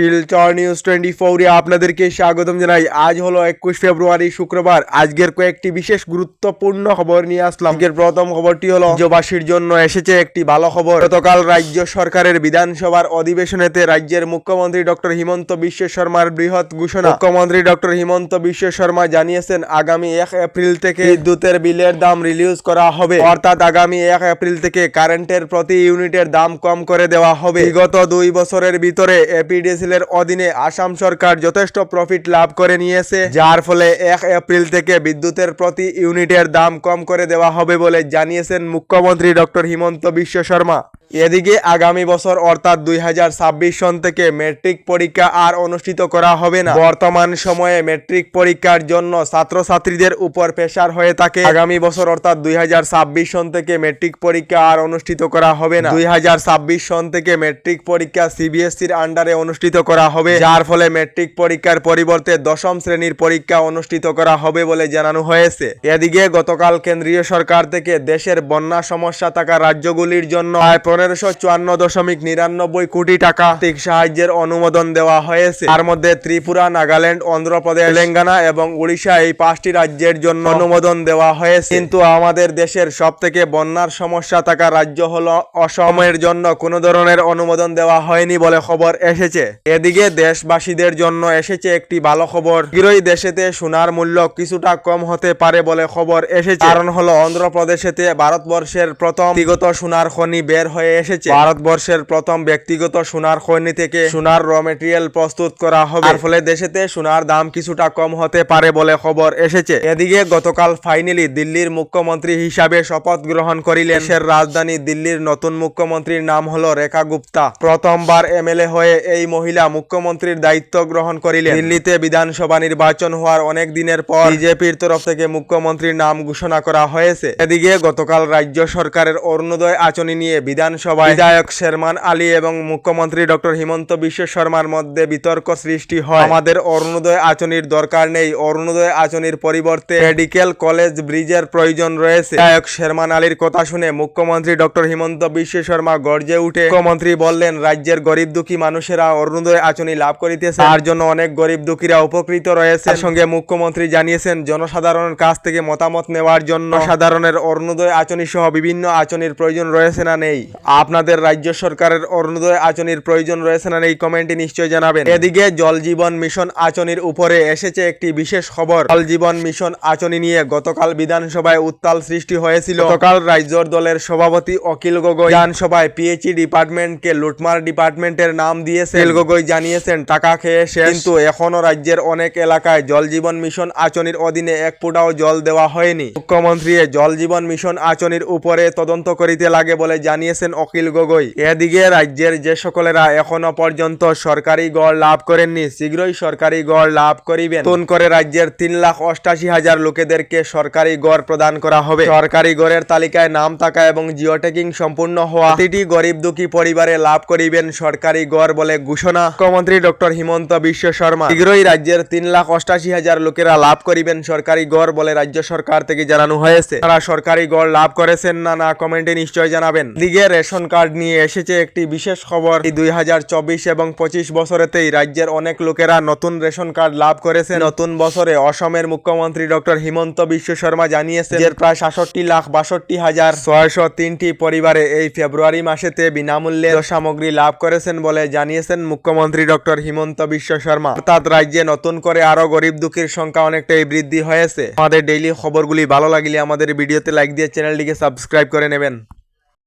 Silchar news 24 এ আপনাদেরকে স্বাগতম জানাই। আজ হলো 21 ফেব্রুয়ারি শুক্রবার। আজকের কয়েকটি বিশেষ গুরুত্বপূর্ণ খবর নিয়ে আসলাম। আজকের প্রথম খবরটি হলো রাজ্যবাসীর জন্য এসেছে একটি ভালো খবর। গতকাল রাজ্য সরকারের বিধানসভার অধিবেশনেতে রাজ্যের মুখ্যমন্ত্রী ডক্টর হিমন্ত বিশ্ব শর্মার বৃহৎ ঘোষণা। মুখ্যমন্ত্রী ডক্টর হিমন্ত বিশ্ব শর্মা জানিয়েছেন আগামী 1 এপ্রিল থেকে বিদ্যুতের বিলের দাম রিলিজ করা হবে, অর্থাৎ আগামী 1 এপ্রিল থেকে কারেন্টের প্রতি ইউনিটের দাম কম করে দেওয়া হবে। বিগত 2 বছরের ভিতরে এপিডিসি এর অধীনে আসাম সরকার যথেষ্ট প্রফিট লাভ করে নিয়েছে, যার ফলে 1 এপ্রিল থেকে বিদ্যুতের প্রতি ইউনিটের দাম কম করে দেওয়া হবে বলে জানিয়েছেন মুখ্যমন্ত্রী ডক্টর হিমন্ত বিশ্ব শর্মা। এদিকে আগামী বছর অর্থাৎ 2026 সন থেকে ম্যাট্রিক পরীক্ষা আর অনুষ্ঠিত করা হবে না। বর্তমান সময়ে ম্যাট্রিক পরীক্ষার জন্য ছাত্রছাত্রীদের উপর প্রেসার হয়ে থাকে। আগামী বছর অর্থাৎ 2026 সন থেকে ম্যাট্রিক পরীক্ষা আর অনুষ্ঠিত করা হবে না। 2026 সন থেকে ম্যাট্রিক পরীক্ষা সিবিএসইর আন্ডারে অনুষ্ঠিত করা হবে, যার ফলে ম্যাট্রিক পরীক্ষার পরিবর্তে দশম শ্রেণীর পরীক্ষা অনুষ্ঠিত করা হবে বলে জানানো হয়েছে। এদিকে গতকাল কেন্দ্রীয় সরকার থেকে দেশের বন্যা সমস্যা থাকা রাজ্যগুলির জন্য 1554.99 কোটি টাকা আর্থিক সাহায্যের অনুমোদন দেওয়া হয়েছে। তার মধ্যে ত্রিপুরা, নাগাল্যান্ড, অন্ধ্রপ্রদেশ, তেলেঙ্গানা এবং উড়িষ্যা এই 5টি রাজ্যের জন্য অনুমোদন দেওয়া হয়েছে। কিন্তু আমাদের দেশের সবথেকে বন্যার সমস্যা থাকা রাজ্য হলো অসমের জন্য কোনো ধরনের অনুমোদন দেওয়া হয়নি বলে খবর এসেছে। এদিকে দেশবাসীদের জন্য এসেছে একটি ভালো খবর। শীঘ্রই দেশেতে সোনার মূল্য কিছুটা কম হতে পারে বলে খবর এসেছে। কারণ হলো অন্ধ্রপ্রদেশেতে ভারতবর্ষের প্রথম ব্যক্তিগত সোনার খনি বের হয়ে এসেছে। ভারতবর্ষের প্রথম ব্যক্তিগত সোনার খনি থেকে সোনার র মেটেরিয়াল প্রস্তুত করা হবে, তার ফলে দেশেতে সোনার দাম কিছুটা কম হতে পারে বলে খবর এসেছে। এদিকে গতকাল ফাইনালি দিল্লির মুখ্যমন্ত্রী হিসাবে শপথ গ্রহণ করিলেন দেশের রাজধানী দিল্লির নতুন মুখ্যমন্ত্রীর নাম হলো রেখা গুপ্তা। প্রথমবার এমএলএ হয়ে এই মহিলা মুখ্যমন্ত্রীর দায়িত্ব গ্রহণ করিলেন। দিল্লিতে বিধানসভা নির্বাচন হওয়ার অনেক দিনের পর বিজেপির তরফ থেকে মুখ্যমন্ত্রীর নাম ঘোষণা করা হয়েছে। এদিকে গতকাল রাজ্য সরকারের অরুণোদয় আঁচনি নিয়ে বিধানসভায় বিধায়ক শেরমান আলী এবং মুখ্যমন্ত্রী ডক্টর হিমন্ত বিশ্ব শর্মার মধ্যে বিতর্ক সৃষ্টি হয়। আমাদের অরুণোদয় আঁচনির দরকার নেই, অরুণোদয় আঁচনির পরিবর্তে মেডিকেল কলেজ ব্রিজের প্রয়োজন রয়েছে। বিধায়ক শেরমান আলীর কথা শুনে মুখ্যমন্ত্রী ডক্টর হিমন্ত বিশ্ব শর্মা গর্জে উঠে মুখ্যমন্ত্রী বললেন, রাজ্যের গরিব দুঃখী মানুষেরা অরুণোদয় আঁচনি লাভ করিতেছে, তার জন্য অনেক গরিব দুঃখীরা উপকৃত রয়েছে। এর সঙ্গে মুখ্যমন্ত্রী জানিয়েছেন জনসাধারণের কাছ থেকে মতামত নেওয়ার জন্য সাধারণের অরুণোদয় আঁচনি সহ বিভিন্ন আঁচনির প্রয়োজন রয়েছে না নেই। আপনাদের রাজ্য সরকারের অরুণোদয় আঁচনির প্রয়োজন রয়েছে না নেই কমেন্টে নিশ্চয় জানাবেন। এদিকে জল জীবন মিশন আঁচনির উপরে এসেছে একটি বিশেষ খবর। জল জীবন মিশন আঁচনি নিয়ে গতকাল বিধানসভায় উত্তাল সৃষ্টি হয়েছিল। গতকাল রাজ্যর দলের সভাপতি অখিল গগৈ বিধানসভায় পিএইচই ডিপার্টমেন্টকে লুটমার ডিপার্টমেন্টের নাম দিয়েছে। অখিল গগৈ জানিয়েছেন টাকা খেয়ে শেষ, কিন্তু এখনো রাজ্যের অনেক এলাকায় জল জীবন মিশন আঁচনির অধীনে এক ফোঁটাও জল দেওয়া হয়নি। মুখ্যমন্ত্রী জল জীবন মিশন আঁচনির উপরে তদন্ত করিতে লাগে বলে জানিয়েছেন অখিল গগৈ। এদিকে রাজ্যের যে সকলেরা এখনো পর্যন্ত সরকারি গড় লাভ করেননি, শীঘ্রই সরকারি গড় লাভ করিবেন। নতুন করে রাজ্যের 3,88,000 লোকেদেরকে সরকারি গড় প্রদান করা হবে। সরকারি গড়ের তালিকায় নাম থাকা এবং জিওটেকিং সম্পূর্ণ হওয়া প্রতিটি গরিব দুঃখী পরিবারে লাভ করিবেন সরকারি গড় বলে ঘোষণা মুখ্যমন্ত্রী ডক্টর হিমন্ত বিশ্ব শর্মা। শীঘ্রই রাজ্যের 3,88,000 লোকেরা লাভ করিবেন সরকারি গড় বলে রাজ্য সরকার থেকে জানানো হয়েছে। তারা সরকারি গড় লাভ করেছেন না কমেন্টে নিশ্চয় জানাবেন। দিকে রেশন কার্ড নিয়ে এসেছে একটি বিশেষ খবর। এই 2024 এবং 25 বছরেতেই রাজ্যের অনেক লোকেরা নতুন রেশন কার্ড লাভ করেছে। নতুন বছরে অসমের মুখ্যমন্ত্রী ডক্টর হিমন্ত বিশ্ব শর্মা জানিয়েছেন যে প্রায় 66,62,603টি পরিবারে এই ফেব্রুয়ারি মাসেতে বিনামূল্যে সামগ্রী লাভ করেছেন বলে জানিয়েছেন মুখ্যমন্ত্রী ডক্টর হিমন্ত বিশ্ব শর্মা। অর্থাৎ রাজ্যে নতুন করে আরো গরিব দুঃখীর সংখ্যা অনেকটাই বৃদ্ধি হয়েছে। আমাদের ডেইলি খবরগুলি ভালো লাগলে আমাদের ভিডিওতে লাইক দিয়ে চ্যানেলটিকে সাবস্ক্রাইব করে নেবেন।